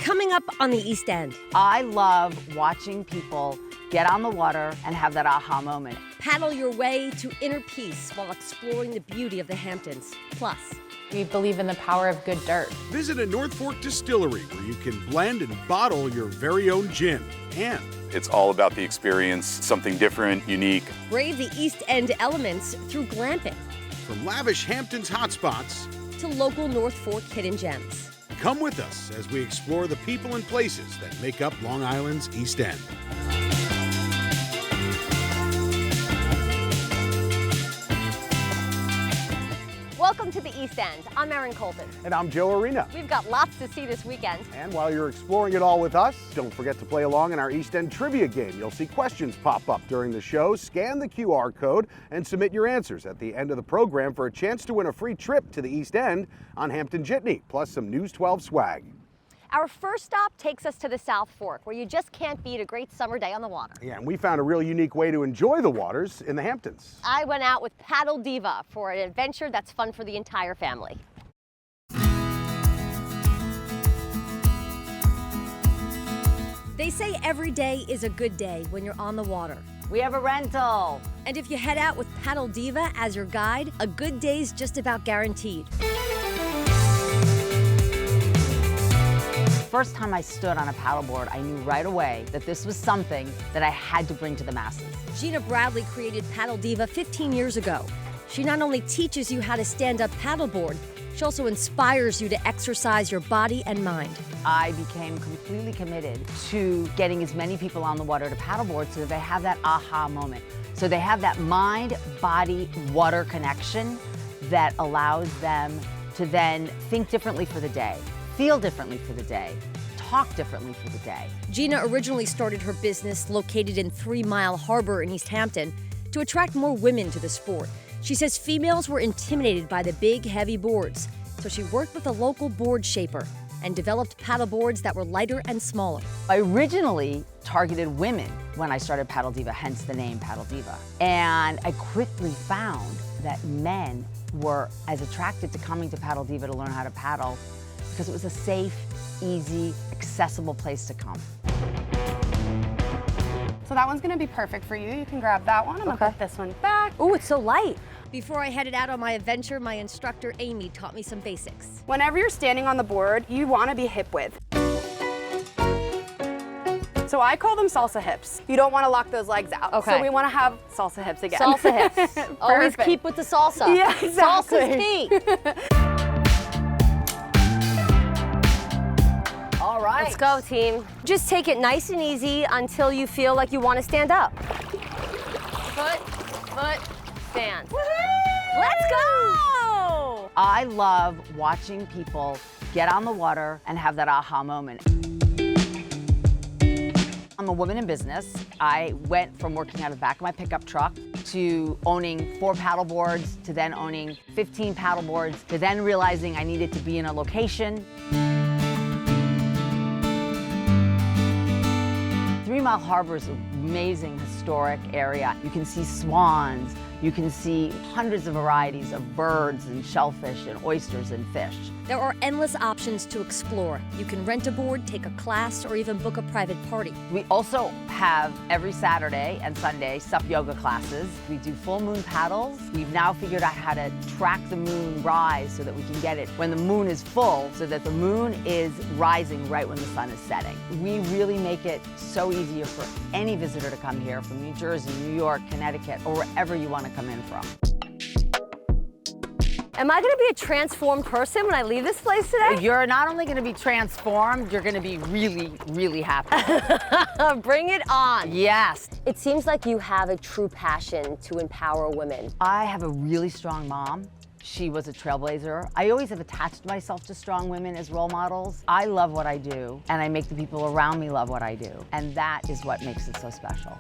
Coming up on the East End, I love watching people get on the water and have that aha moment. paddle your way to inner peace while exploring the beauty of the Hamptons. Plus, we believe in the power of good dirt. Visit a North Fork distillery where you can blend and bottle your very own gin. And it's all about the experience, something different, unique. brave the East End elements through glamping from lavish Hamptons hotspots, to local North Fork hidden gems. come with us as we explore the people and places that make up Long Island's East End. Welcome to the East End. I'm Erin Colton. And I'm Joe Arena. We've got lots to see this weekend. And while you're exploring it all with us, don't forget to play along in our East End trivia game. You'll see questions pop up during the show. Scan the QR code and submit your answers at the end of the program for a chance to win a free trip to the East End on Hampton Jitney, plus some News 12 swag. Our first stop takes us to the South Fork, where you just can't beat a great summer day on the water. Yeah, and we found a real unique way to enjoy the waters in the Hamptons. I went out with Paddle Diva for an adventure that's fun for the entire family. They say every day is a good day when you're on the water. We have a rental. And if you head out with Paddle Diva as your guide, a good day's just about guaranteed. First time I stood on a paddleboard, I knew right away that this was something that I had to bring to the masses. Gina Bradley created Paddle Diva 15 years ago. She not only teaches you how to stand up paddleboard, she also inspires you to exercise your body and mind. I became completely committed to getting as many people on the water to paddleboard so that they have that aha moment. So they have that mind, body, water connection that allows them to then think differently for the day, feel differently for the day, talk differently for the day. Gina originally started her business located in 3 Mile Harbor in East Hampton to attract more women to the sport. She says females were intimidated by the big, heavy boards, so she worked with a local board shaper and developed paddle boards that were lighter and smaller. I originally targeted women when I started Paddle Diva, hence the name Paddle Diva. And I quickly found that men were as attracted to coming to Paddle Diva to learn how to paddle because it was a safe, easy, accessible place to come. So that one's gonna be perfect for you. You can grab that one. I'm gonna put this one back. Ooh, it's so light. Before I headed out on my adventure, my instructor Amy taught me some basics. Whenever you're standing on the board, you wanna be hip width. So I call them salsa hips. You don't wanna lock those legs out. Okay. So we wanna have salsa hips again. Salsa hips. Always Perfect. keep with the salsa. Yeah, exactly. Salsa's key. All right. Let's go, team. Just take it nice and easy until you feel like you want to stand up. Foot, stand. Woohoo! Let's go! I love watching people get on the water and have that aha moment. I'm a woman in business. I went from working out of the back of my pickup truck to owning 4 paddle boards, to then owning 15 paddle boards, to then realizing I needed to be in a location. 3 Mile Harbor is an amazing historic area. You can see swans, you can see hundreds of varieties of birds and shellfish and oysters and fish. There are endless options to explore. You can rent a board, take a class, or even book a private party. We also have every Saturday and Sunday SUP yoga classes. We do full moon paddles. We've now figured out how to track the moon rise so that we can get it when the moon is full, so that the moon is rising right when the sun is setting. We really make it so easier for any visitor to come here from New Jersey, New York, Connecticut, or wherever you want to come in from. Am I gonna be a transformed person when I leave this place today? You're not only going to be transformed, you're going to be really, really happy. Bring it on. Yes. It seems like you have a true passion to empower women. I have a really strong mom. She was a trailblazer. I always have attached myself to strong women as role models. I love what I do, and I make the people around me love what I do. And that is what makes it so special.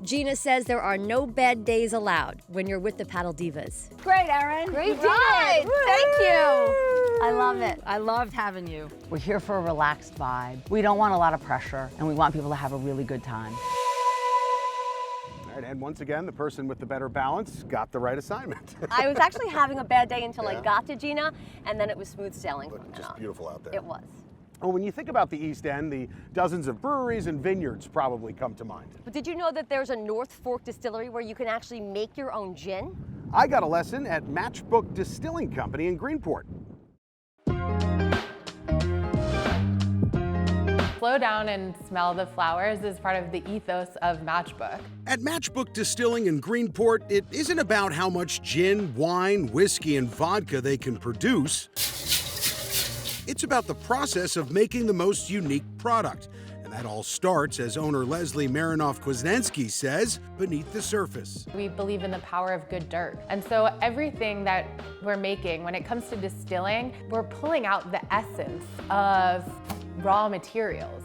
Gina says there are no bad days allowed when you're with the Paddle Divas. Great, Erin. Great Right. job. Thank you. I love it. I loved having you. We're here for a relaxed vibe. We don't want a lot of pressure, and we want people to have a really good time. All right, and once again, the person with the better balance got the right assignment. I was actually having a bad day until I got to Gina, and then it was smooth sailing from then Just on. beautiful out there. It was. Well, when you think about the East End, the dozens of breweries and vineyards probably come to mind. But did you know that there's a North Fork distillery where you can actually make your own gin? I got a lesson at Matchbook Distilling Company in Greenport. Slow down and smell the flowers is part of the ethos of Matchbook. At Matchbook Distilling in Greenport, it isn't about how much gin, wine, whiskey, and vodka they can produce. It's about the process of making the most unique product. And that all starts, as owner Leslie Marinoff-Kwasnensky says, beneath the surface. We believe in the power of good dirt. And so everything that we're making, when it comes to distilling, we're pulling out the essence of raw materials.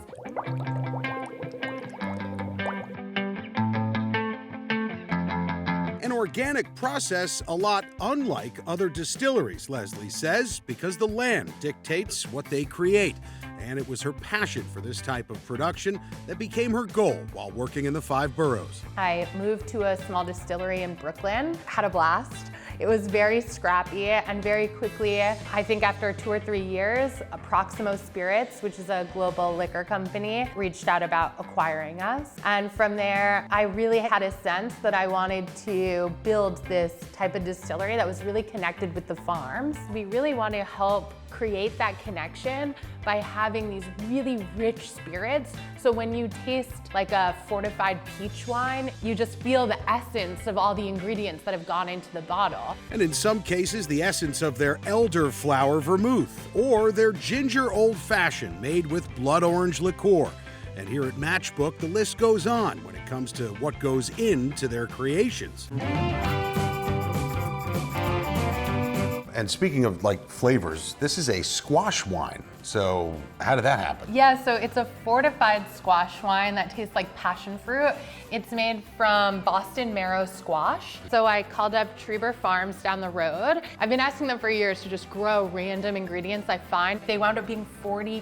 An organic process a lot unlike other distilleries, Leslie says, because the land dictates what they create. And it was her passion for this type of production that became her goal while working in the 5 boroughs. I moved to a small distillery in Brooklyn, had a blast. It was very scrappy, and very quickly, I think after 2 or 3 years, Proximo Spirits, which is a global liquor company, reached out about acquiring us. And from there, I really had a sense that I wanted to build this type of distillery that was really connected with the farms. We really want to help create that connection by having these really rich spirits. So when you taste like a fortified peach wine, you just feel the essence of all the ingredients that have gone into the bottle. And in some cases, the essence of their elderflower vermouth or their ginger old-fashioned made with blood orange liqueur. And here at Matchbook, the list goes on when it comes to what goes into their creations. And speaking of like flavors, this is a squash wine. So how did that happen? Yeah, so it's a fortified squash wine that tastes like passion fruit. It's made from Boston marrow squash. So I called up Treber Farms down the road. I've been asking them for years to just grow random ingredients I find. They wound up being 40+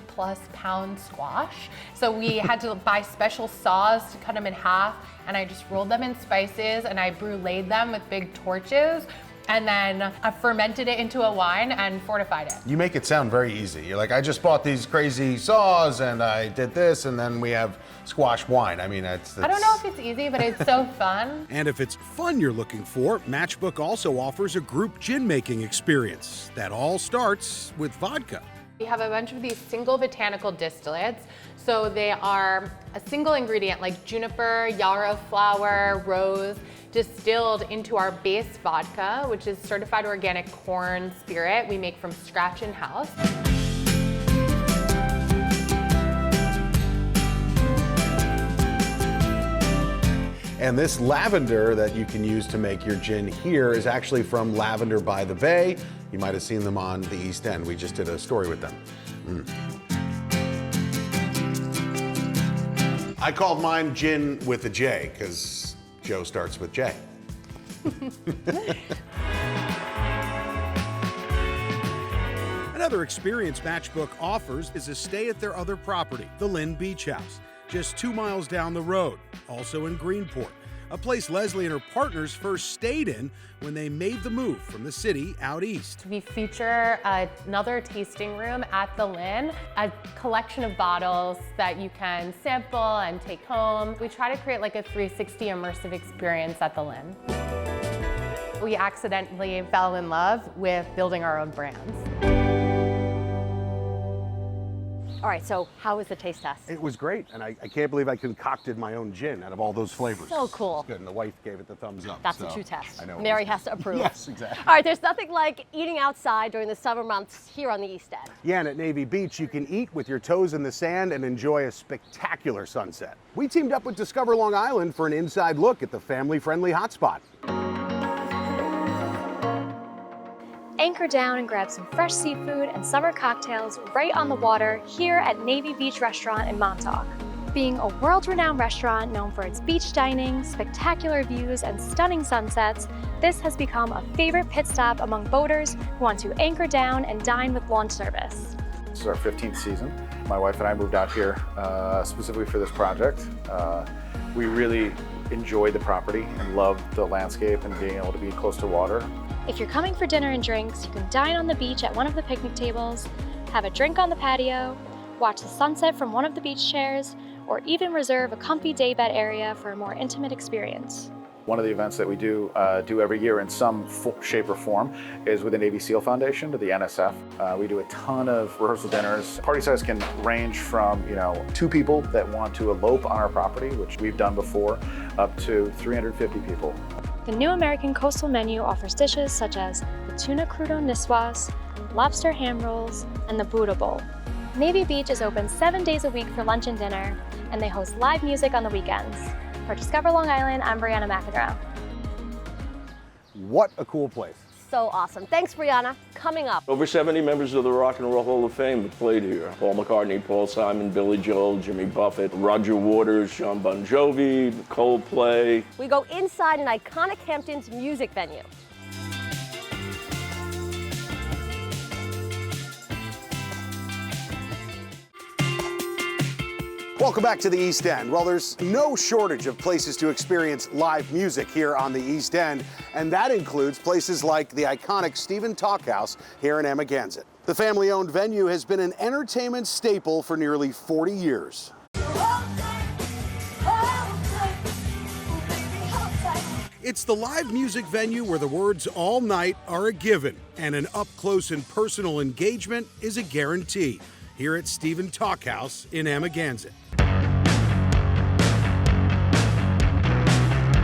pound squash. So we had to buy special saws to cut them in half, and I just rolled them in spices and I bruleed them with big torches. And then I fermented it into a wine and fortified it. You make it sound very easy. You're like, I just bought these crazy saws and I did this, and then we have squash wine. I mean, it's... I don't know if it's easy, but it's so fun. And if it's fun you're looking for, Matchbook also offers a group gin making experience. That all starts with vodka. We have a bunch of these single botanical distillates. So they are a single ingredient like juniper, yarrow flower, rose, distilled into our base vodka, which is certified organic corn spirit we make from scratch in-house. And this lavender that you can use to make your gin here is actually from Lavender by the Bay. You might have seen them on the East End. We just did a story with them. I called mine gin with a J because Joe starts with J. Another experience Matchbook offers is a stay at their other property, the Lynn Beach House, just 2 miles down the road, also in Greenport, a place Leslie and her partners first stayed in when they made the move from the city out east. We feature another tasting room at the Lynn, a collection of bottles that you can sample and take home. We try to create like a 360 immersive experience at the Lynn. We accidentally fell in love with building our own brands. All right, so how was the taste test? It was great, and I can't believe I concocted my own gin out of all those flavors. So cool. It's good, and the wife gave it the thumbs up. That's so a true test. I know. Mary has to approve. Yes, exactly. All right, there's nothing like eating outside during the summer months here on the East End. Yeah, and at Navy Beach, you can eat with your toes in the sand and enjoy a spectacular sunset. We teamed up with Discover Long Island for an inside look at the family-friendly hotspot. Anchor down and grab some fresh seafood and summer cocktails right on the water here at Navy Beach Restaurant in Montauk. Being a world-renowned restaurant known for its beach dining, spectacular views, and stunning sunsets, this has become a favorite pit stop among boaters who want to anchor down and dine with launch service. This is our 15th season. My wife and I moved out here specifically for this project. We really enjoyed the property and loved the landscape and being able to be close to water. If you're coming for dinner and drinks, you can dine on the beach at one of the picnic tables, have a drink on the patio, watch the sunset from one of the beach chairs, or even reserve a comfy daybed area for a more intimate experience. One of the events that we do every year in some shape or form is with the Navy SEAL Foundation, to the NSF. We do a ton of rehearsal dinners. Party size can range from 2 people that want to elope on our property, which we've done before, up to 350 people. The new American coastal menu offers dishes such as the tuna crudo niswas, lobster ham rolls, and the Buddha bowl. Navy Beach is open 7 days a week for lunch and dinner, and they host live music on the weekends. For Discover Long Island, I'm Brianna McEnroe. What a cool place. So awesome. Thanks, Brianna. Coming up. Over 70 members of the Rock and Roll Hall of Fame have played here. Paul McCartney, Paul Simon, Billy Joel, Jimmy Buffett, Roger Waters, John Bon Jovi, Coldplay. We go inside an iconic Hampton's music venue. Welcome back to the East End. Well, there's no shortage of places to experience live music here on the East End, and that includes places like the iconic Stephen Talkhouse here in Amagansett. The family-owned venue has been an entertainment staple for nearly 40 years. It's the live music venue where the words all night are a given, and an up-close and personal engagement is a guarantee. Here at Stephen Talkhouse in Amagansett.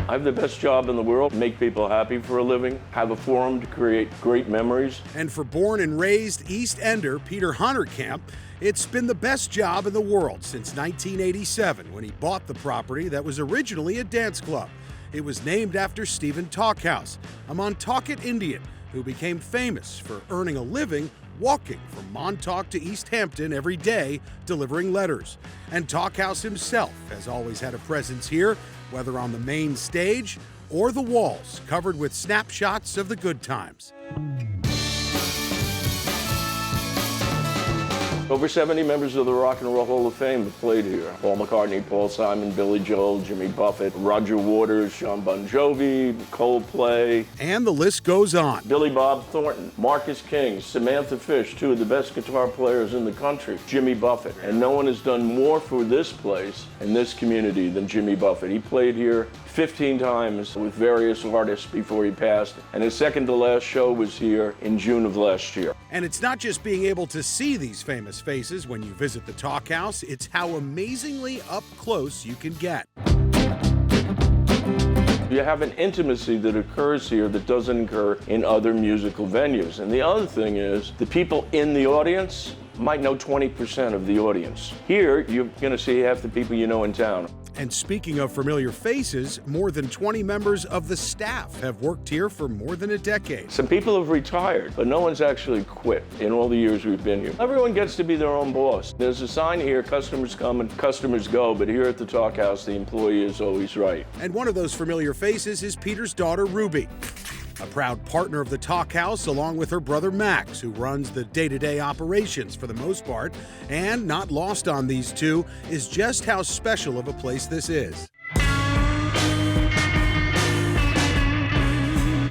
I have the best job in the world, make people happy for a living, have a forum to create great memories. And for born and raised East Ender Peter Hunterkamp, it's been the best job in the world since 1987 when he bought the property that was originally a dance club. It was named after Stephen Talkhouse, a Montauk Indian who became famous for earning a living walking from Montauk to East Hampton every day, delivering letters. And Talkhouse himself has always had a presence here, whether on the main stage or the walls covered with snapshots of the good times. Over 70 members of the Rock and Roll Hall of Fame have played here. Paul McCartney, Paul Simon, Billy Joel, Jimmy Buffett, Roger Waters, John Bon Jovi, Coldplay. And the list goes on. Billy Bob Thornton, Marcus King, Samantha Fish, 2 of the best guitar players in the country, Jimmy Buffett. And no one has done more for this place and this community than Jimmy Buffett. He played here 15 times with various artists before he passed, and his second to last show was here in June of last year. And it's not just being able to see these famous faces when you visit the Talkhouse, it's how amazingly up close you can get. You have an intimacy that occurs here that doesn't occur in other musical venues. And the other thing is, the people in the audience might know 20% of the audience. Here, you're gonna see half the people you know in town. And speaking of familiar faces, more than 20 members of the staff have worked here for more than a decade. Some people have retired, but no one's actually quit in all the years we've been here. Everyone gets to be their own boss. There's a sign here, customers come and customers go, but here at the Talkhouse, the employee is always right. And one of those familiar faces is Peter's daughter, Ruby, a proud partner of the Talkhouse, along with her brother Max, who runs the day-to-day operations for the most part. And not lost on these two is just how special of a place this is.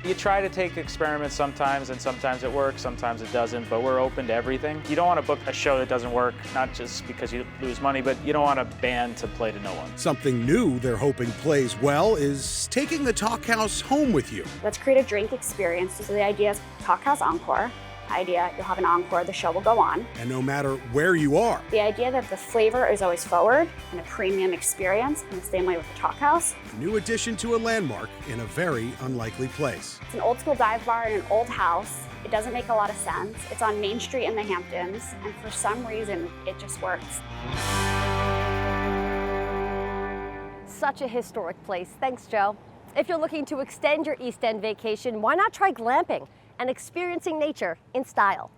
You try to take experiments sometimes, and sometimes it works, sometimes it doesn't, but we're open to everything. You don't want to book a show that doesn't work, not just because you lose money, but you don't want a band to play to no one. Something new they're hoping plays well is taking the Talkhouse home with you. Let's create a drink experience. So the idea is Talkhouse Encore. Idea, you'll have an encore, the show will go on. And no matter where you are. The idea that the flavor is always forward and a premium experience in the same way with the Talkhouse. A new addition to a landmark in a very unlikely place. It's an old school dive bar in an old house. It doesn't make a lot of sense. It's on Main Street in the Hamptons, and for some reason, it just works. Such a historic place. Thanks, Joe. If you're looking to extend your East End vacation, why not try glamping and experiencing nature in style?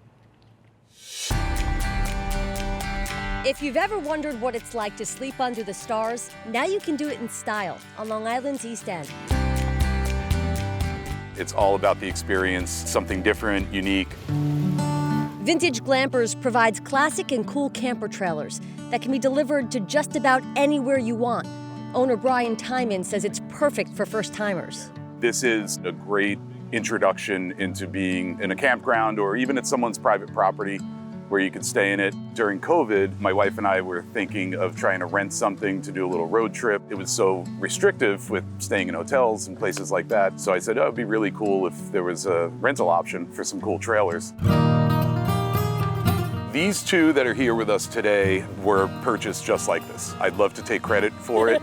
If you've ever wondered what it's like to sleep under the stars, now you can do it in style on Long Island's East End. It's all about the experience, something different, unique. Vintage Glampers provides classic and cool camper trailers that can be delivered to just about anywhere you want. Owner Brian Timon says it's perfect for first-timers. This is a great introduction into being in a campground or even at someone's private property. where you could stay in it. During COVID, my wife and I were thinking of trying to rent something to do a little road trip. It was so restrictive with staying in hotels and places like that. So I said, oh, it'd be really cool if there was a rental option for some cool trailers. These two that are here with us today were purchased just like this. I'd love to take credit for it,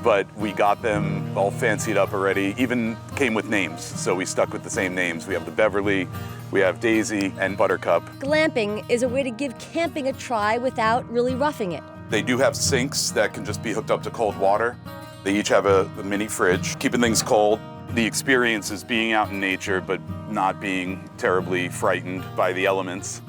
but we got them all fancied up already, even came with names, so we stuck with the same names. We have the Beverly, we have Daisy, and Buttercup. Glamping is a way to give camping a try without really roughing it. They do have sinks that can just be hooked up to cold water. They each have a mini fridge, keeping things cold. The experience is being out in nature, but not being terribly frightened by the elements.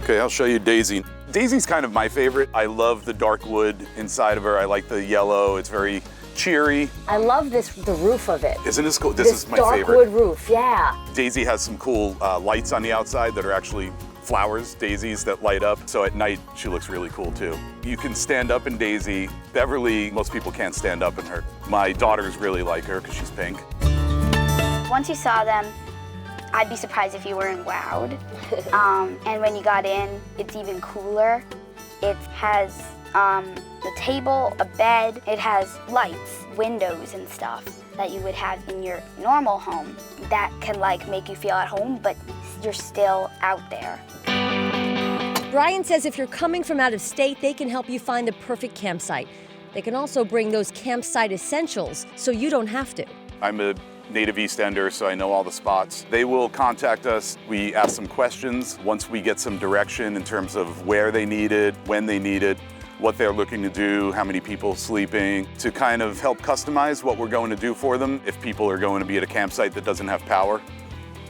Okay, I'll show you Daisy. Daisy's kind of my favorite. I love the dark wood inside of her. I like the yellow. It's very cheery. I love the roof of it. Isn't this cool? This is my favorite. Dark wood roof, yeah. Daisy has some cool lights on the outside that are actually flowers, daisies that light up. So at night, she looks really cool too. You can stand up in Daisy. Beverly, most people can't stand up in her. My daughters really like her because she's pink. Once you saw them, I'd be surprised if you weren't wowed. And when you got in, it's even cooler. It has a table, a bed, it has lights, windows and stuff that you would have in your normal home that can like make you feel at home, but you're still out there. Brian says if you're coming from out of state, they can help you find the perfect campsite. They can also bring those campsite essentials so you don't have to. I'm a native East Ender, so I know all the spots. They will contact us. We ask some questions. Once we get some direction in terms of where they need it, when they need it, what they're looking to do, how many people sleeping, to kind of help customize what we're going to do for them. If people are going to be at a campsite that doesn't have power,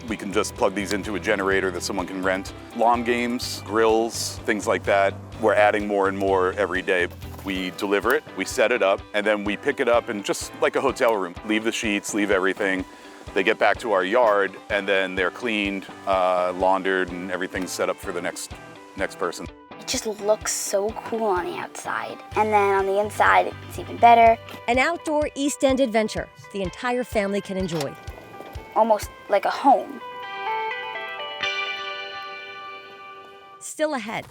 we can just plug these into a generator that someone can rent. Lawn games, grills, things like that. We're adding more and more every day. We deliver it, we set it up, and then we pick it up and just like a hotel room, leave the sheets, leave everything. They get back to our yard and then they're cleaned, laundered, and everything's set up for the next person. It just looks so cool on the outside. And then on the inside, it's even better. An outdoor East End adventure the entire family can enjoy. Almost like a home. Still ahead.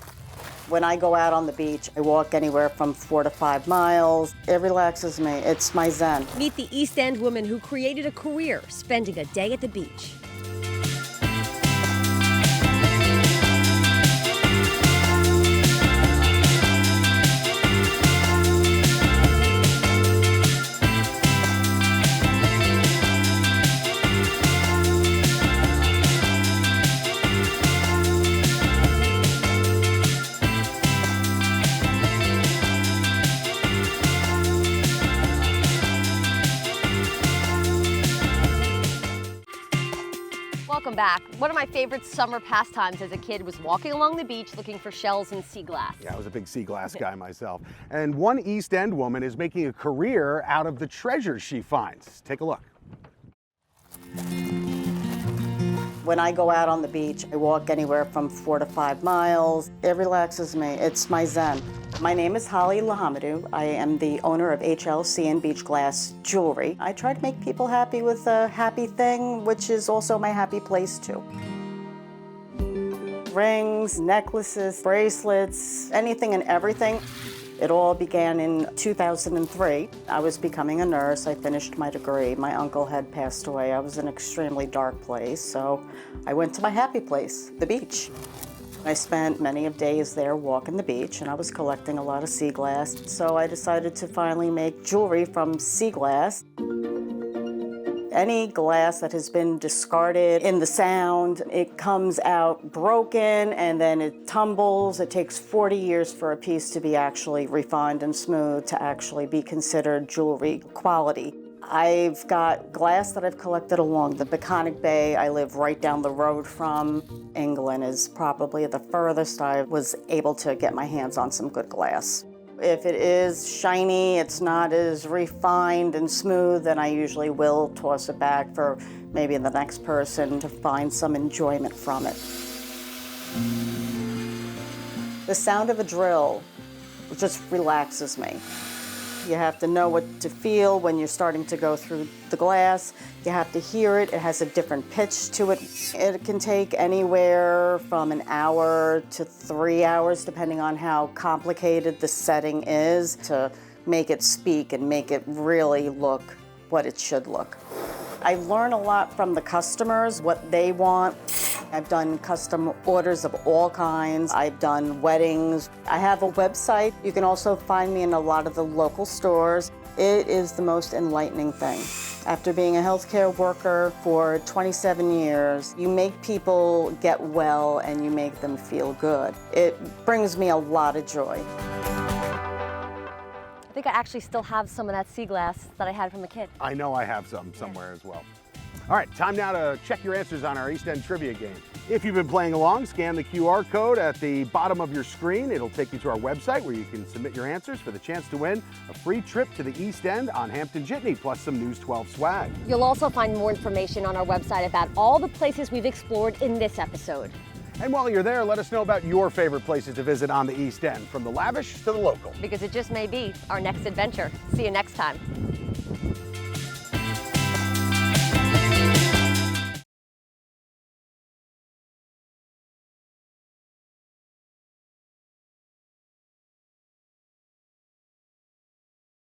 When I go out on the beach, I walk anywhere from 4 to 5 miles. It relaxes me. It's my zen. Meet the East End woman who created a career spending a day at the beach. Welcome back. One of my favorite summer pastimes as a kid was walking along the beach looking for shells and sea glass. Yeah, I was a big sea glass guy myself. And one East End woman is making a career out of the treasures she finds. Take a look. When I go out on the beach, I walk anywhere from 4 to 5 miles. It relaxes me. It's my zen. My name is Holly Lahamadou. I am the owner of HLC and Beach Glass Jewelry. I try to make people happy with a happy thing, which is also my happy place too. Rings, necklaces, bracelets, anything and everything. It all began in 2003. I was becoming a nurse. I finished my degree. My uncle had passed away. I was in an extremely dark place, so I went to my happy place, the beach. I spent many of days there walking the beach, and I was collecting a lot of sea glass, so I decided to finally make jewelry from sea glass. Any glass that has been discarded in the sound, it comes out broken and then it tumbles. It takes 40 years for a piece to be actually refined and smooth to actually be considered jewelry quality. I've got glass that I've collected along the Baconic Bay. I live right down the road from. England is probably the furthest I was able to get my hands on some good glass. If it is shiny, it's not as refined and smooth, then I usually will toss it back for maybe the next person to find some enjoyment from it. The sound of a drill just relaxes me. You have to know what to feel when you're starting to go through the glass. You have to hear it. It has a different pitch to it. It can take anywhere from an hour to 3 hours, depending on how complicated the setting is, to make it speak and make it really look what it should look. I learn a lot from the customers, what they want. I've done custom orders of all kinds. I've done weddings. I have a website. You can also find me in a lot of the local stores. It is the most enlightening thing. After being a healthcare worker for 27 years, you make people get well and you make them feel good. It brings me a lot of joy. I think I actually still have some of that sea glass that I had from a kid. I know I have some somewhere as well. All right, time now to check your answers on our East End trivia game. If you've been playing along, scan the QR code at the bottom of your screen. It'll take you to our website where you can submit your answers for the chance to win a free trip to the East End on Hampton Jitney, plus some News 12 swag. You'll also find more information on our website about all the places we've explored in this episode. And while you're there, let us know about your favorite places to visit on the East End, from the lavish to the local. Because it just may be our next adventure. See you next time.